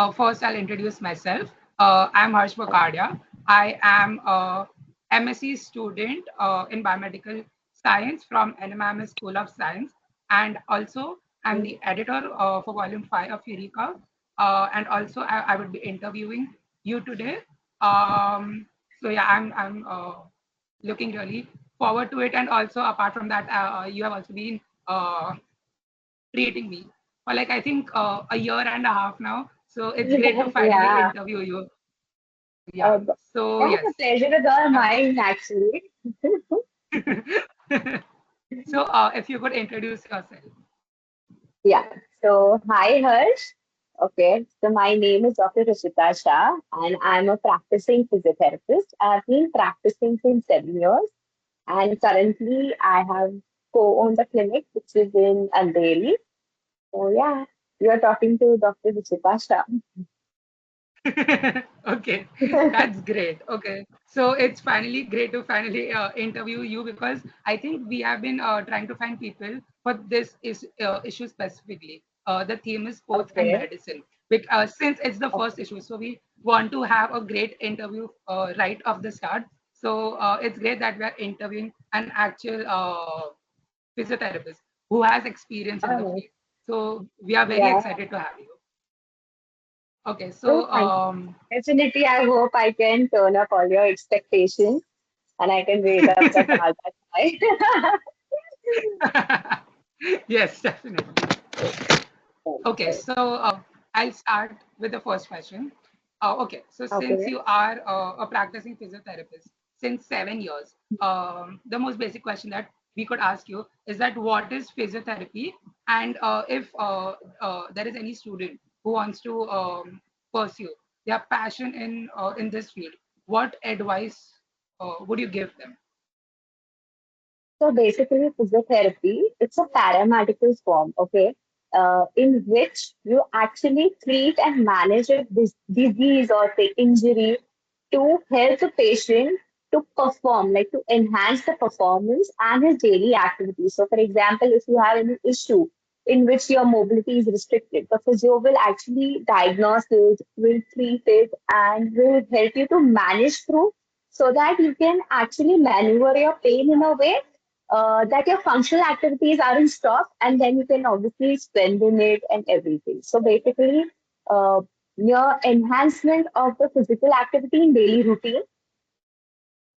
first I'll introduce myself. I'm Harsh Bakadia. I am a MSc student in biomedical science from NMIMS School of Science, and also I'm the editor for Volume 5 of Eureka. And also I would be interviewing you today. So yeah, I'm looking really forward to it. And also apart from that, you have also been treating me for like I think a year and a half now. So it's great to finally Yeah, interview you. Yeah. So that's a yes. pleasure is all Uh, mine, actually. so if you could introduce yourself. Yeah. So, hi, Harsh. Okay. So, my name is Dr. Ruchita Shah, and I'm a practicing physiotherapist. I've been practicing since 7 years, and currently I have co-owned a clinic which is in Andheri. So, yeah, you're talking to Dr. Ruchita Shah. Okay, that's great. Okay, so it's finally great to finally interview you because I think we have been trying to find people for this issue specifically. The theme is sports and Okay. medicine. Since it's the first issue, so we want to have a great interview right off the start. So it's great that we are interviewing an actual physiotherapist who has experience in the Oh, field. So we are very yeah. excited to have you. Okay, So, so thank you. Definitely, I hope I can turn up all your expectations and I can raise up the bar that high. yes, definitely. Okay, so I'll start with the first question. Okay, so since Okay. you are a practicing physiotherapist since 7 years, the most basic question that we could ask you is that what is physiotherapy, and if there is any student who wants to pursue their passion in this field, what advice would you give them? So basically, physiotherapy, it's a paramedical form, okay, in which you actually treat and manage a disease or say injury to help the patient to perform, like to enhance the performance and his daily activities. So, for example, if you have any issue in which your mobility is restricted, the physio will actually diagnose it, will treat it, and will help you to manage through so that you can actually maneuver your pain in a way that your functional activities are in stop, and then you can obviously strengthen it and everything. So basically, uh, your enhancement of the physical activity in daily routine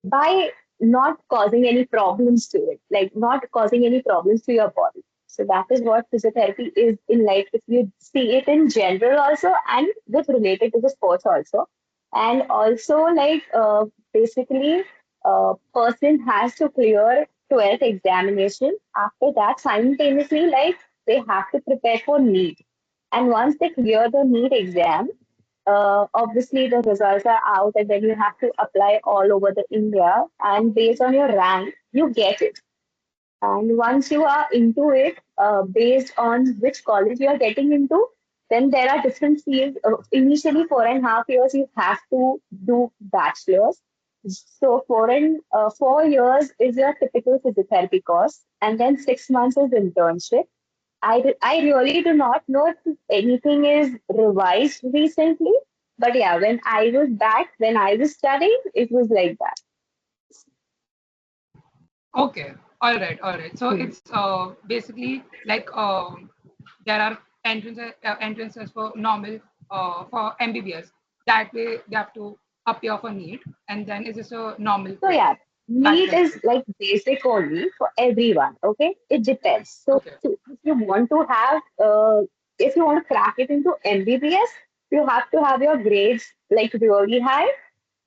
by not causing any problems to it, like not causing any problems to your body. So that is what physiotherapy is in life. If you see it in general also, and with related to the sports also, and also like basically, person has to clear 12th examination. After that, simultaneously, like they have to prepare for NEET. And once they clear the NEET exam, obviously the results are out and then you have to apply all over the India and based on your rank, you get it. And once you are into it, based on which college you are getting into, then there are different fields. Initially, 4.5 years you have to do bachelor's. So 4 years is your typical physiotherapy course, and then 6 months is internship. I really do not know if anything is revised recently, but yeah, when I was studying, it was like that. Okay, all right, all right. So Hmm. it's basically like there are entrances for normal for MBBS. That way they have to appear for NEET, and then it's just a normal So course, yeah, NEET bachelor's is course. like basic only for everyone. Okay, it depends. So Okay, if you want to have, if you want to crack it into MBBS, you have to have your grades like really high.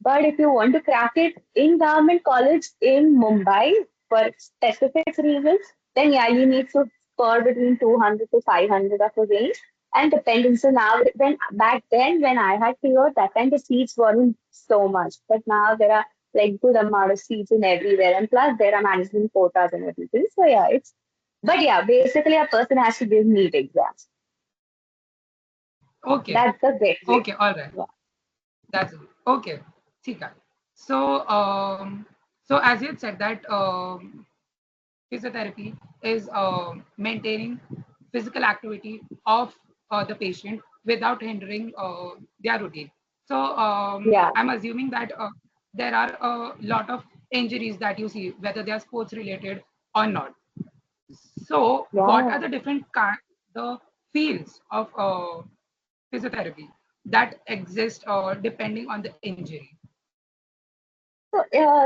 But if you want to crack it in government college in Mumbai for specific reasons, then yeah, you need to score between 200 to 500 of a range. And depending, so now, when back then when I had cleared that time, the seats weren't so much. But now there are like good amount of seats in everywhere, and plus there are management quotas and everything. So yeah, but yeah, basically a person has to give NEET exams. okay, That's the best way. okay, all right. Yeah. That's it. Okay, Tika. So so as you had said that physiotherapy is maintaining physical activity of the patient without hindering their routine. So Yeah, I'm assuming that there are a lot of injuries that you see, whether they are sports related or not. So what are yeah. the different the fields of physiotherapy that exist depending on the injury?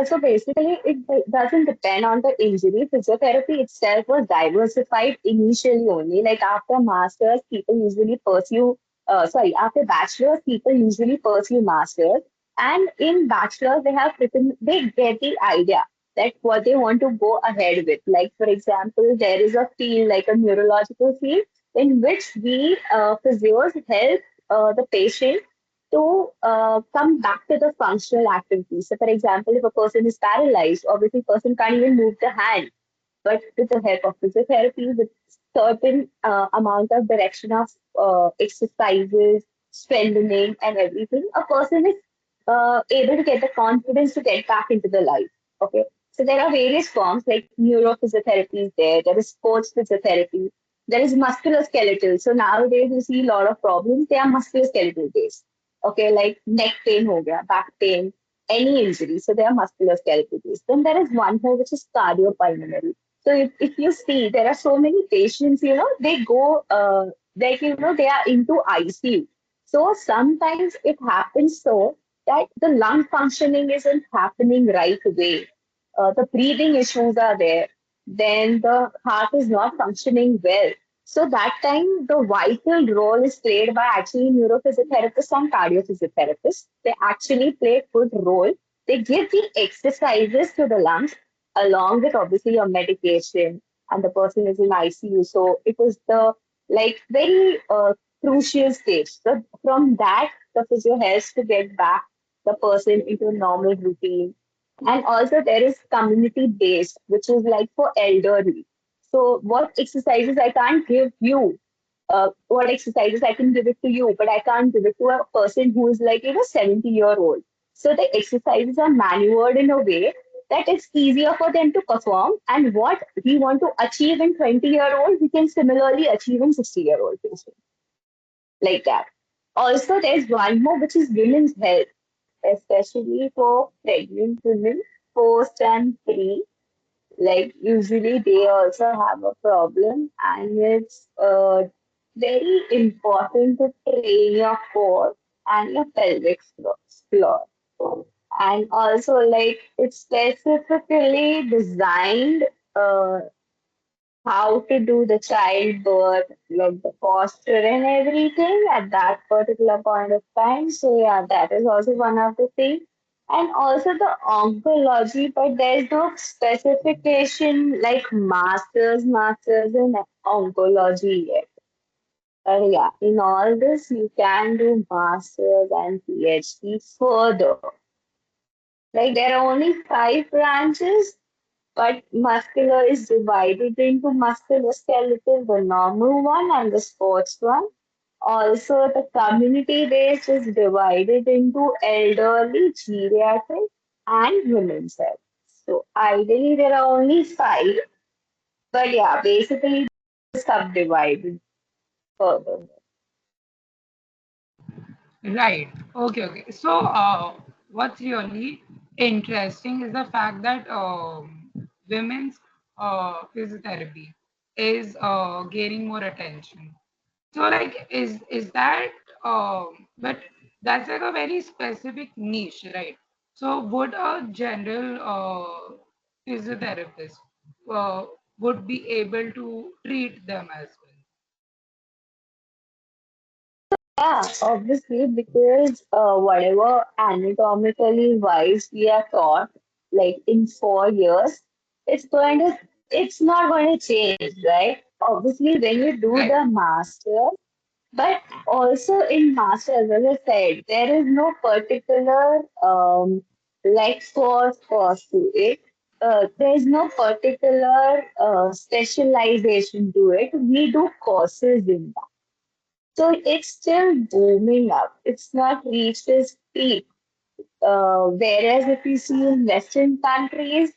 So basically, it doesn't depend on the injury. Physiotherapy itself was diversified initially only. Like after masters, people usually pursue, after bachelors, people usually pursue masters. And in bachelors, they get the idea that what they want to go ahead with. Like, for example, there is a field, like a neurological field, in which we physios help the patient to come back to the functional activities. So, for example, if a person is paralyzed, obviously, person can't even move the hand, but with the help of physiotherapy, with certain amount of direction of exercises, strengthening, and everything, a person is able to get the confidence to get back into the life. Okay, so there are various forms like neurophysiotherapy is there. There is sports physiotherapy. There is musculoskeletal. So nowadays you see a lot of problems. They are musculoskeletal based. Okay, like neck pain, ho gaya, back pain, any injury. So they are musculoskeletal based. Then there is one more which is cardiopulmonary. So if you see, there are so many patients, they go, they are into ICU. So sometimes it happens so that the lung functioning isn't happening right away. The breathing issues are there. Then the heart is not functioning well. So that time, the vital role is played by actually neurophysiotherapists and cardiophysiotherapists. They actually play a good role. They give the exercises to the lungs along with obviously your medication, and the person is in ICU. So it is the like very crucial stage. So from that, the physio helps to get back the person into a normal routine. And also there is community based, which is like for elderly. So what exercises I can't give you, what exercises I can give it to you, but I can't give it to a person who is like, 70-year-old. So the exercises are manured in a way that it's easier for them to perform. And what we want to achieve in 20-year-old, we can similarly achieve in 60-year-old patient, like that. Also, there's one more, which is women's health, especially for pregnant women, post and pre. Like usually they also have a problem, and it's very important to train your core and your pelvic floor. And also, like it's specifically designed uh, how to do the childbirth, like the posture and everything at that particular point of time. So yeah, that is also one of the things. And also the oncology, but there's no specification like masters in oncology yet. Yeah, in all this you can do masters and PhD further. Like there are only 5 branches, but muscular is divided into musculoskeletal, the normal one, and the sports one. Also, the community based is divided into elderly, geriatric, and women's health. So, ideally, there are only 5, but yeah, basically, subdivided further. Right. Okay. Okay. So, what's really interesting is the fact that women's physiotherapy is gaining more attention. So, like, is that? But that's like a very specific niche, right? So, would a general physiotherapist uh, would be able to treat them as well? Yeah, obviously, because whatever anatomically wise we are taught, like in 4 years, it's not going to change, right? Obviously, when you do Right. the master, but also in masters, as I said, there is no particular like course to it. There's no particular specialization to it. We do courses in that. So it's still booming up. It's not reached its peak. Whereas if you see in Western countries,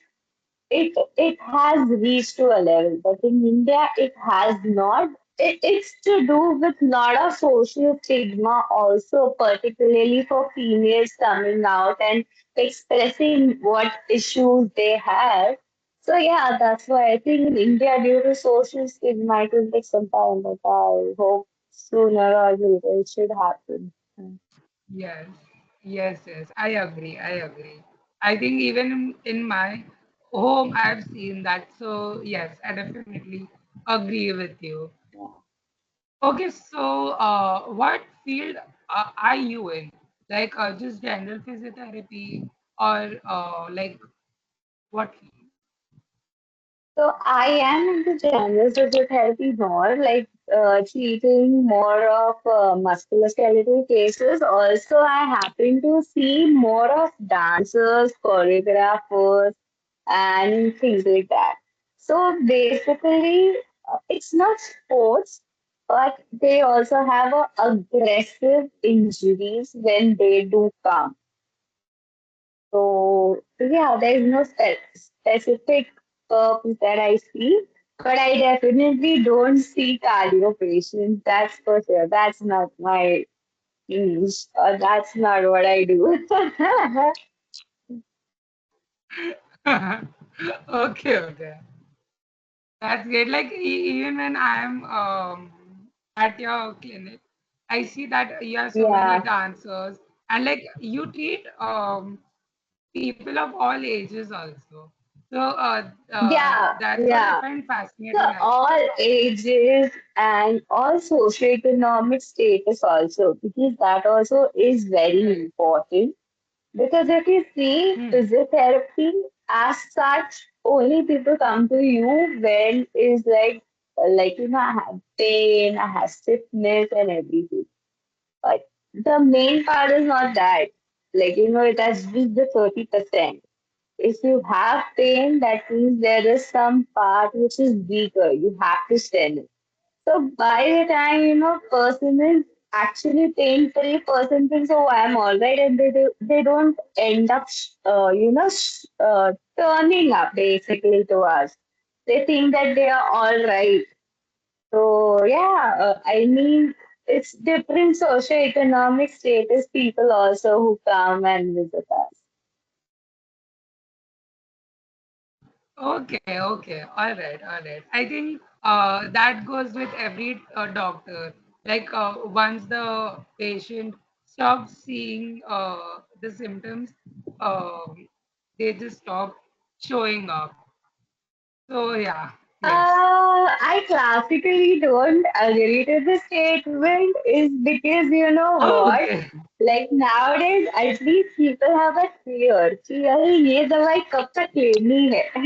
it has reached to a level, but in India it has not. It's to do with lot of social stigma also, particularly for females coming out and expressing what issues they have. So yeah, that's why I think in India, due to social stigma, it will take some time, but I hope sooner or later it should happen. Yes, yes. I agree. I agree. I think even in my home, I've seen that. So yes, I definitely agree with you. Okay, so what field are you in? Like just general physiotherapy or like what field? So I am into general physiotherapy more, like treating more of musculoskeletal cases. Also, I happen to see more of dancers, choreographers, and things like that. So basically, it's not sports, but they also have aggressive injuries when they do come. So yeah, there is no specific purpose that I see, but I definitely don't see cardio patients. That's for sure. That's not my niche, or that's not what I do. Okay. That's great. Like even when I'm at your clinic, I see that you have so many Yeah, dancers and like you treat people of all ages also. So yeah, that's what I yeah. find So fascinating actually. all ages and all socioeconomic status also, because that also is very Right. important. Because if you see Hmm. physiotherapy as such, only people come to you when is like I have pain, I have stiffness and everything. But the main part is not that. That's just the 30%. If you have pain, that means there is some part which is weaker. You have to strengthen. So by the time person is actually pain free, person thinks, oh, I'm all right, and they don't end up turning up basically to us. They think that they are all right. So yeah, I mean it's different socioeconomic status people also who come and visit us. Okay. All right. I think that goes with every doctor. Like once the patient stops seeing the symptoms, um, they just stop showing up. So yeah, yes. I classically don't agree to the statement is because you know what? Okay. Like nowadays, at least people have a fear कि अरे ये दवाई कब तक लेनी है.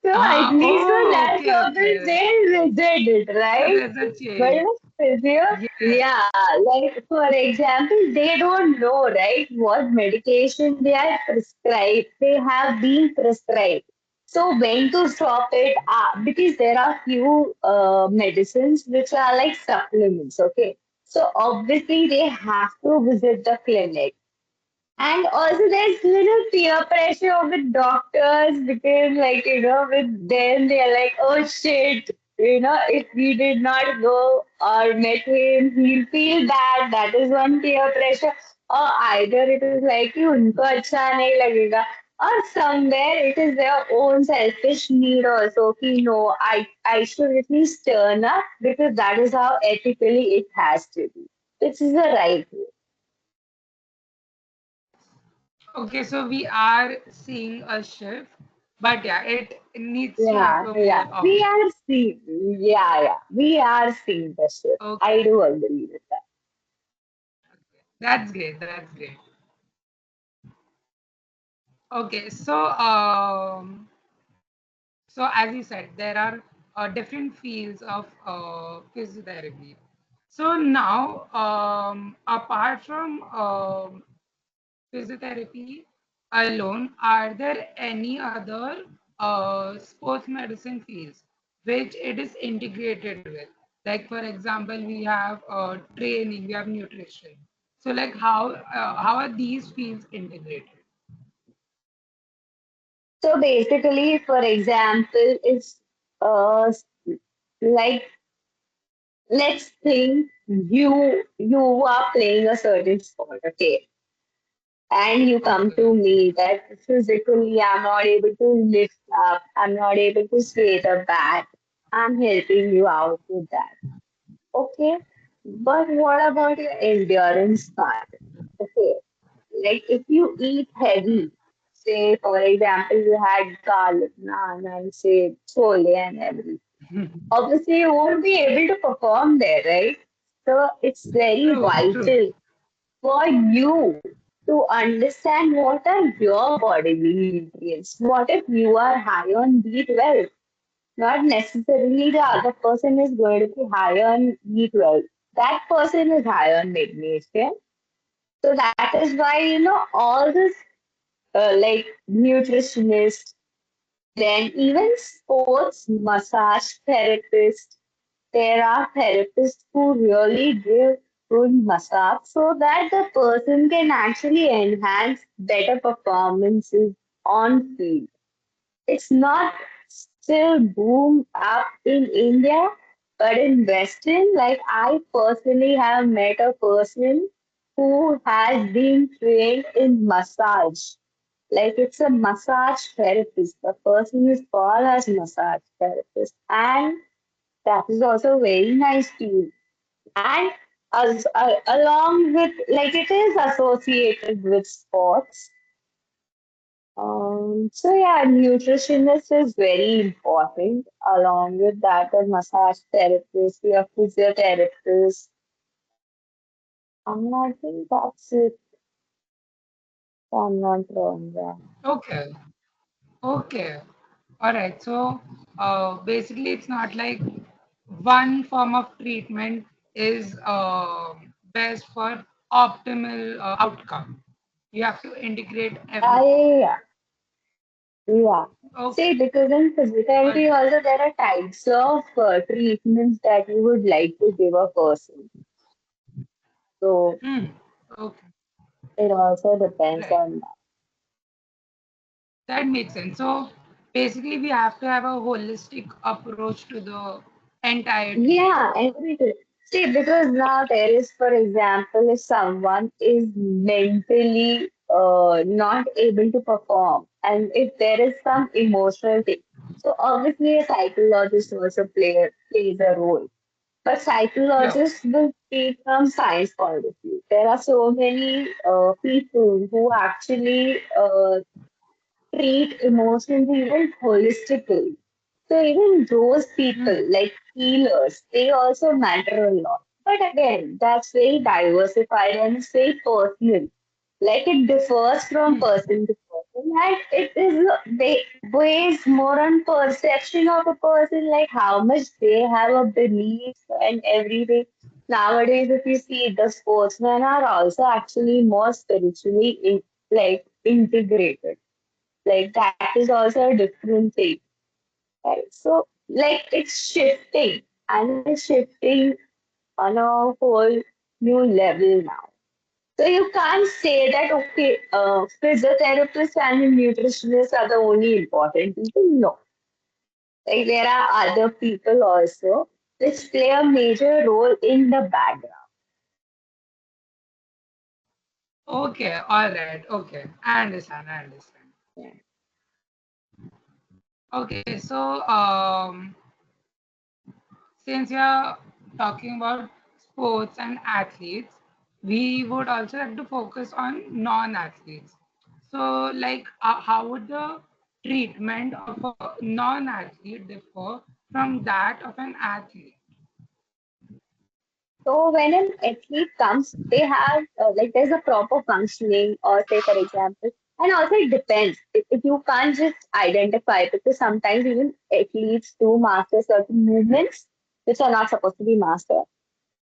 So at least for that purpose, Okay. they visit it, So right? there's a But change. in physio, Yes. yeah, like for example, they don't know, right, what medication they are prescribed. They have been prescribed. So when to stop it? Because there are few medicines which are like supplements, okay? So obviously they have to visit the clinic. And also there's little peer pressure with doctors because with them they're like, oh shit, if we did not go or met him, he'll feel bad. That is one peer pressure. Or either it is like कि उनको अच्छा नहीं लगेगा. Or somewhere it is their own selfish need also. कि no, I should at least turn up because that is how ethically it has to be. This is the right way. Okay, so we are seeing a shift, but yeah, it needs to Yeah, happen yeah. more We often. are seeing, yeah. We are seeing the shift. I Okay, do agree with that. that's great. That's great. Okay, so so as you said, there are different fields of physiotherapy. So now, apart from physiotherapy alone, are there any other sports medicine fields which it is integrated with? Like for example, we have training, we have nutrition. So like how are these fields integrated? So basically, for example, it's Like, let's think you are playing a certain sport, okay? And you come Okay. to me that physically I'm not able to lift up, I'm not able to sway the bat. I'm helping you out with that. Okay. But what about your endurance part? Okay. Like if you eat heavy, say for example you had garlic naan and say chole and everything, obviously you won't be able to perform there, right? So it's very True, true. vital for you to understand what are your bodily nutrients. What if you are high on B12? Not necessarily the other person is going to be high on B12. That person is high on magnesium. So that is why, all this like nutritionists, then even sports massage therapists, there are therapists who really give good massage so that the person can actually enhance better performances on field. It's not still boom up in India, but in Western, like I personally have met a person who has been trained in massage. Like it's a massage therapist. The person is called as massage therapist. And that is also very nice to you. And along with, like it is associated with sports. So yeah, nutritionist is very important. Along with that, a massage therapist, a physiotherapist. I think that's it. If I'm not wrong. Yeah. Okay. Okay. All right. So basically, it's not like one form of treatment is best for optimal outcome. You have to integrate everything. Yeah, yeah. Okay. See, because in All physiotherapy right. also there are types of treatments that you would like to give a person. So Hmm. Okay. it also depends Right. on that. That makes sense. So basically, we have to have a holistic approach to the entire treatment. Yeah, everything. See, because now there is, for example, if someone is mentally not able to perform, and if there is some emotional thing, so obviously a psychologist also plays a role. But Yeah. psychologists will speak from science point of view. There are so many people who actually treat emotions even holistically. So even those people, Hmm. like healers, they also matter a lot. But again, that's very diversified and it's very personal. Like it differs from Hmm. person to person, and it is based more on perception of a person, like how much they have a belief and everything. Nowadays, if you see, the sportsmen are also actually more spiritually like integrated. Like that is also a different thing, right? So like it's shifting and it's shifting on a whole new level now. So you can't say that okay, physiotherapists and nutritionists are the only important people. No, like there are other people also which play a major role in the background. Okay. All right. Okay. I understand. I understand. Yeah. Okay. So since you're talking about sports and athletes, we would also have to focus on non-athletes. So, like, how would the treatment of a non-athlete differ from that of an athlete? So when an athlete comes, they have like there's a proper functioning, or say for example, and also it depends. If you can't just identify, because sometimes even athletes do master certain movements which are not supposed to be mastered,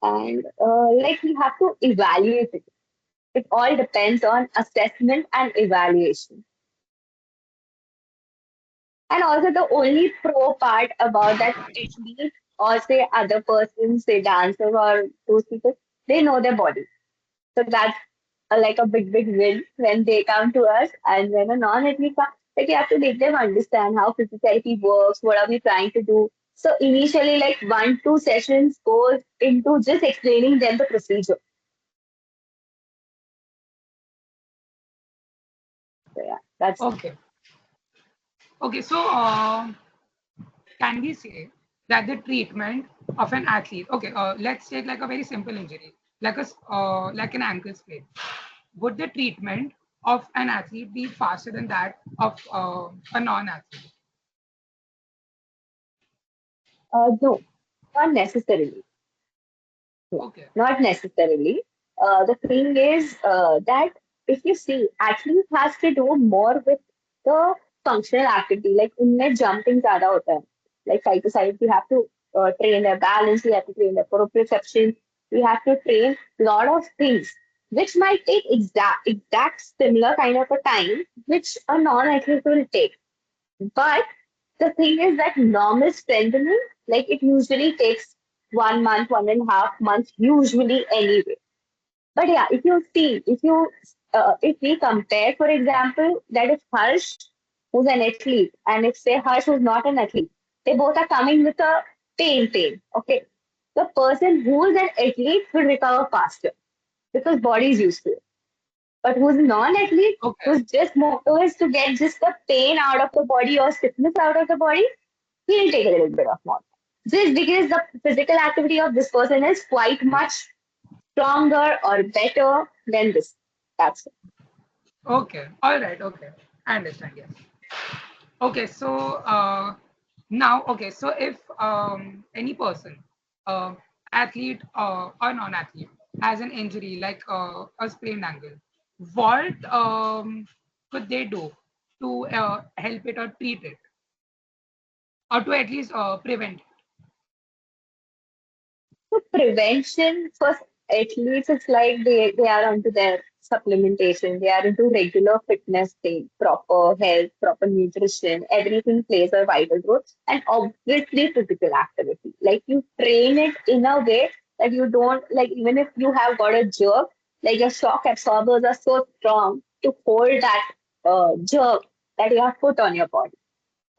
and like you have to evaluate it. It all depends on assessment and evaluation. And also the only pro part about that athlete or say other person, say dancers or those people, they know their body. So that's like a big win when they come to us. And when a non-athlete comes, like you have to make them understand how physiotherapy works, what are we trying to do. So initially, like 1, 2 sessions goes into just explaining them the procedure. So yeah, that's Okay. Okay. So can we say that the treatment of an athlete? Okay. Let's take like a very simple injury, like like an ankle sprain. Would the treatment of an athlete be faster than that of a non-athlete? no, not necessarily. No, Okay. not necessarily. The thing is that if you see, athlete has to do more with the functional activity, like इनमें jumping ज़्यादा होता है. Like side to side, you have to train their balance, you have to train their proprioception, you have to train lot of things, which might take exact similar kind of a time, which a non-athlete will take. But the thing is that normal strengthening, like it usually takes 1 month, 1.5 months, usually anyway. But yeah, if you see, if we compare, for example, that if Harsh, who's an athlete, and if say Harsh, who's not an athlete, they both are coming with a pain. Okay, the person who is an athlete will recover faster because body is used to it. But who's non-athlete, Okay. who's just motivated to get just the pain out of the body or stiffness out of the body, he'll take a little bit of more. Just because the physical activity of this person is quite much stronger or better than this. That's it. Okay. All right. Okay. I understand. Yes. Okay. So now, okay. So if any person, athlete or non-athlete, has an injury like a sprained ankle, what could they do to help it or treat it, or to at least prevent it? So prevention for athletes, it's like they are onto their supplementation, they are into regular fitness thing, proper health, proper nutrition, everything plays a vital role. And obviously physical activity. Like you train it in a way that you don't like even if you have got a jerk, like your shock absorbers are so strong to hold that jerk that you have put on your body.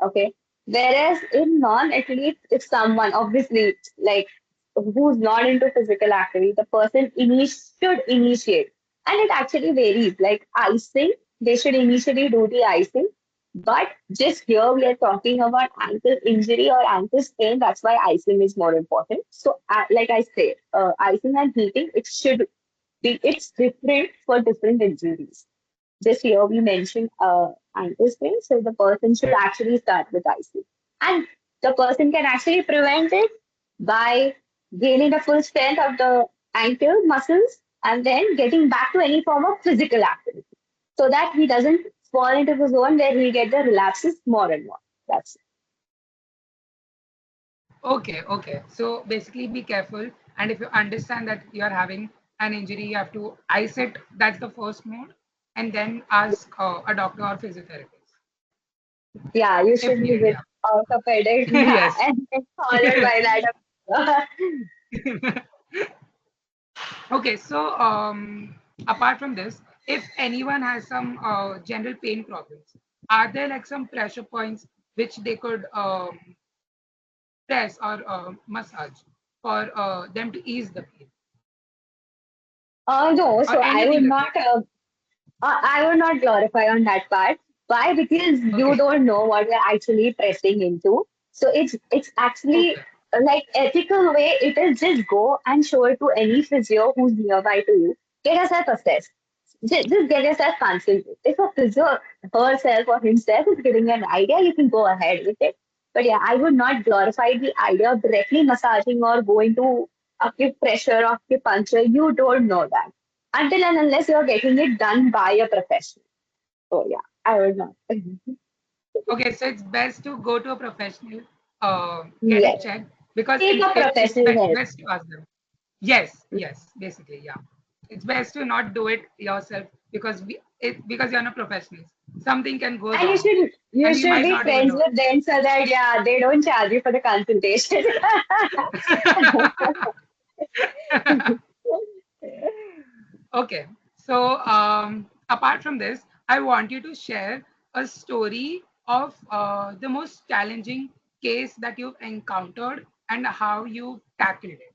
Okay. Whereas in non-athletes, if someone obviously like who's not into physical activity, the person should initiate. And it actually varies. Like icing, they should initially do the icing. But just here we are talking about ankle injury or ankle sprain. That's why icing is more important. So, like I say, icing and heating, it's different for different injuries. Just here we mentioned ankle sprain, so the person should actually start with IC. And the person can actually prevent it by gaining the full strength of the ankle muscles and then getting back to any form of physical activity so that he doesn't fall into the zone where he get the relapses more and more. That's it. Okay, okay. So basically, be careful. And if you understand that you are having an injury, you have to ice it. That's the first mode. And then ask a doctor or physiotherapist Yeah, you if should be needed. with orthopedic, yeah, Yeah. and then followed by that. Yes. Okay. So apart from this, if anyone has some general pain problems, are there like some pressure points which they could press or massage for them to ease the pain No, or so anything like that? I would not glorify on that part. Why? Because you Okay. don't know what you're actually pressing into. So it's actually Okay. like ethical way. It is just go and show it to any physio who's nearby to you. Get yourself assessed. Just get yourself consulted. If a physio herself or himself is giving you an idea, you can go ahead with it. But yeah, I would not glorify the idea of directly massaging or going to acupressure or acupuncture. You don't know that until and unless you're getting it done by a professional. So yeah, I would not. Okay, so it's best to go to a professional, get it Yes. checked because Take a it's professional help. best to ask them. Yes, yes, basically, yeah. It's best to not do it yourself because because you're not professionals. Something can go And wrong, you and we should might be not even friends know. with them so that yeah, they don't charge you for the consultation. Okay, so apart from this, I want you to share a story of the most challenging case that you've encountered and how you tackled it.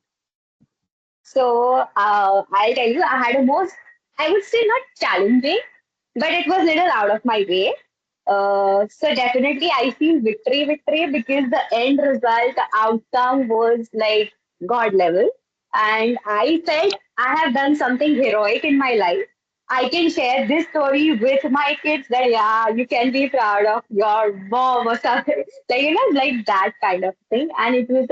So I'll tell you, I had a most, I would say not challenging, but it was little out of my way. So definitely I feel victory because the end result, the outcome was like God level. And I felt I have done something heroic in my life. I can share this story with my kids that yeah, you can be proud of your mom or something. Like, like that kind of thing. And it was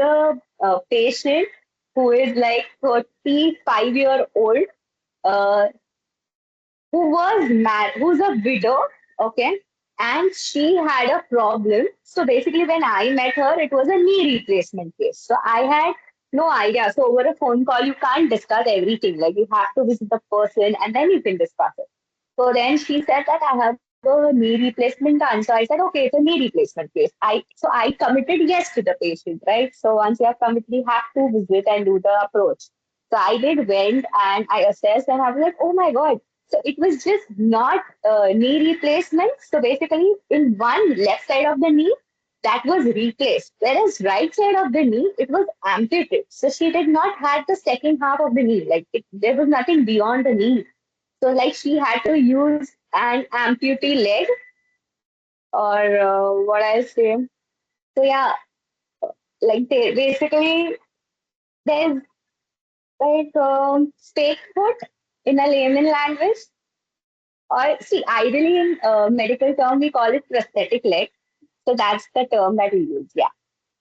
a patient who is like 35-year-old, uh, who was mad, who's a widow, okay, and she had a problem. So basically, when I met her, it was a knee replacement case. So I had no idea. So over a phone call, you can't discuss everything. Like you have to visit the person and then you can discuss it. So then she said that I have a knee replacement done. So I said, okay, it's a knee replacement case. I committed yes to the patient, right? So once you have committed, you have to visit and do the approach. So I did went and I assessed and I was like, oh my God. So it was just not knee replacement. So basically, in one left side of the knee, that was replaced. Whereas right side of the knee, it was amputated. So she did not have the second half of the knee. Like there was nothing beyond the knee. So like she had to use an amputee leg or what I say. So yeah, like they basically there's like fake foot in a layman language. Or see, ideally in medical term we call it prosthetic leg. So that's the term that we use. Yeah.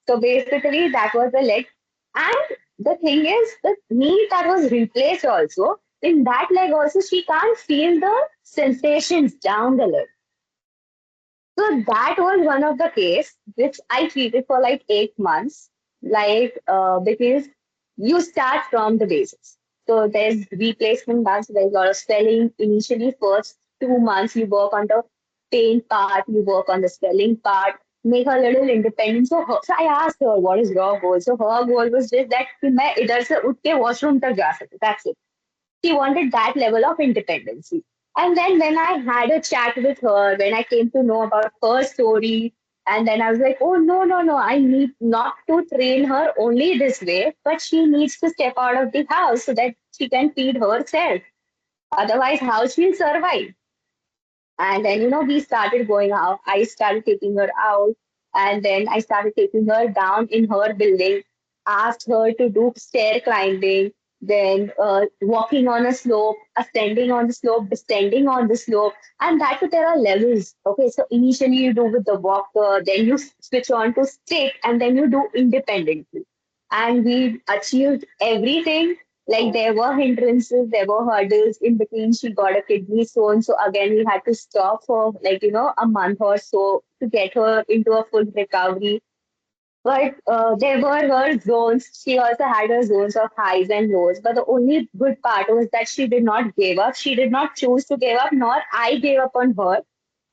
So basically that was the leg. And the thing is, the knee that was replaced also, in that leg also she can't feel the sensations down the leg. So that was one of the case which I treated for like 8 months, like because you start from the basics. So there's replacement done. So there's a lot of swelling. Initially, first 2 months you work on the pain part, you work on the swelling part, make her a little independent. So I asked her, what is your goal? So her goal was just that कि मैं इधर से उठ के washroom तक जा सकूं. That's it. She wanted that level of independency. And then when I had a chat with her, when I came to know about her story, and then I was like, oh, no, no, no, I need not to train her only this way, but she needs to step out of the house so that she can feed herself. Otherwise, how she'll survive? And then, we started going out. I started taking her out. And then I started taking her down in her building, asked her to do stair climbing, then walking on a slope, ascending on the slope, descending on the slope. And that too, there are levels. Okay, so initially you do with the walker, then you switch on to stick, and then you do independently. And we achieved everything. Like there were hindrances, there were hurdles in between. She got a kidney stone, so again we had to stop for like a month or so to get her into a full recovery. But there were her zones. She also had her zones of highs and lows. But the only good part was that she did not give up. She did not choose to give up, nor I gave up on her.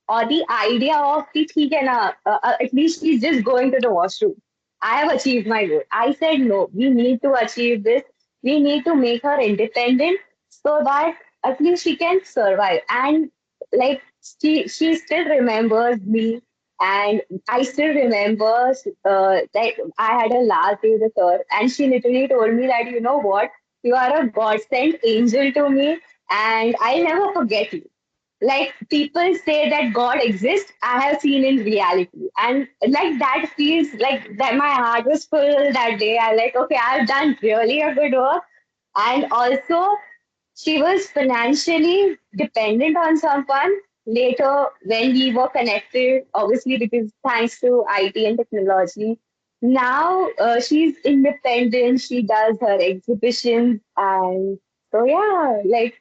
Or the idea of कि ठीक है ना, at least she's just going to the washroom. I have achieved my goal. I said no, we need to achieve this. We need to make her independent so that at least she can survive. And like she still remembers me, and I still remember that I had a last day with her, and she literally told me that you know what, you are a God sent angel to me, and I'll never forget you. Like people say that God exists, I have seen in reality. And like that feels like that my heart was full that day. I like, okay, I've done really a good work. And also she was financially dependent on someone later when we were connected, obviously because thanks to IT and technology. Now she's independent, she does her exhibitions and so yeah, like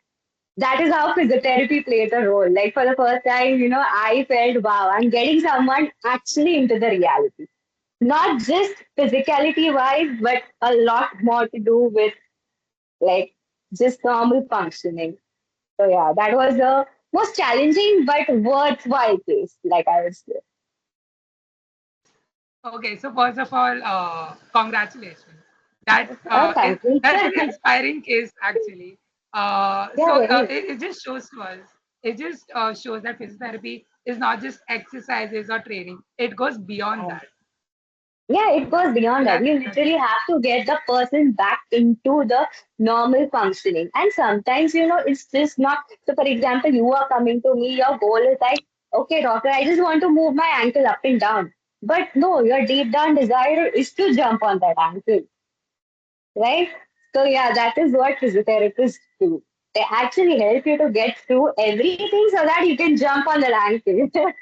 that is how physiotherapy plays a role. Like for the first time, I felt, wow, I'm getting someone actually into the reality. Not just physicality wise, but a lot more to do with like just normal functioning. So yeah, that was the most challenging but worthwhile case, like I would say. Okay, so first of all, congratulations. Oh, thank you. That's an inspiring case, actually. Yeah, very. It just shows to us. It just shows that physiotherapy is not just exercises or training. It goes beyond Yeah. that. Yeah, it goes beyond that. That's You that's literally have to get the person back into the normal functioning. And sometimes, it's just not. So, for example, you are coming to me, your goal is like, okay, doctor, I just want to move my ankle up and down. But no, your deep down desire is to jump on that ankle, right? So, yeah, that is what physiotherapists do. They actually help you to get through everything so that you can jump on that ankle.